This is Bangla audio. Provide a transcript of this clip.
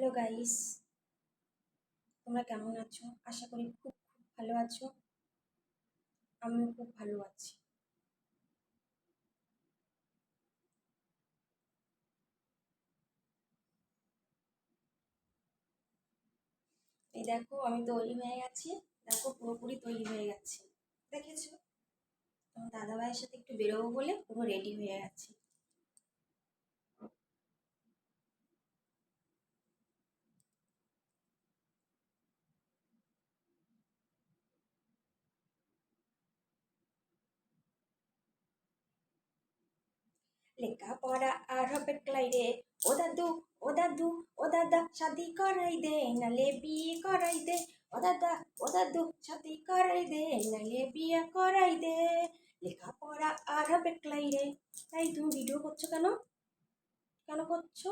হ্যালো গাইস, তোমরা কেমন আছো? আশা করি খুব খুব ভালো আছো। আমিও খুব ভালো আছি। এই দেখো, আমি তৈরি হয়ে গেছি। দেখো, পুরোপুরি তৈরি হয়ে গেছি। দেখেছো? তোমার দাদাভাইয়ের সাথে একটু বেরোবো বলে পুরো রেডি হয়ে গেছি। লেখাপড়া আর হবে ক্লাই রে। ও দাদু, ও দাদু, ও দাদা, শাদি করাই দে নালে বিয়ে করাই দে। ও দাদা, ও দাদু, শাদি করাই দে নালে বিয়ে করাই দে। লেখাপড়া আর হবে ক্লাই রে। তাই তুমি ভিডিও করছো কেন? কেন করছো?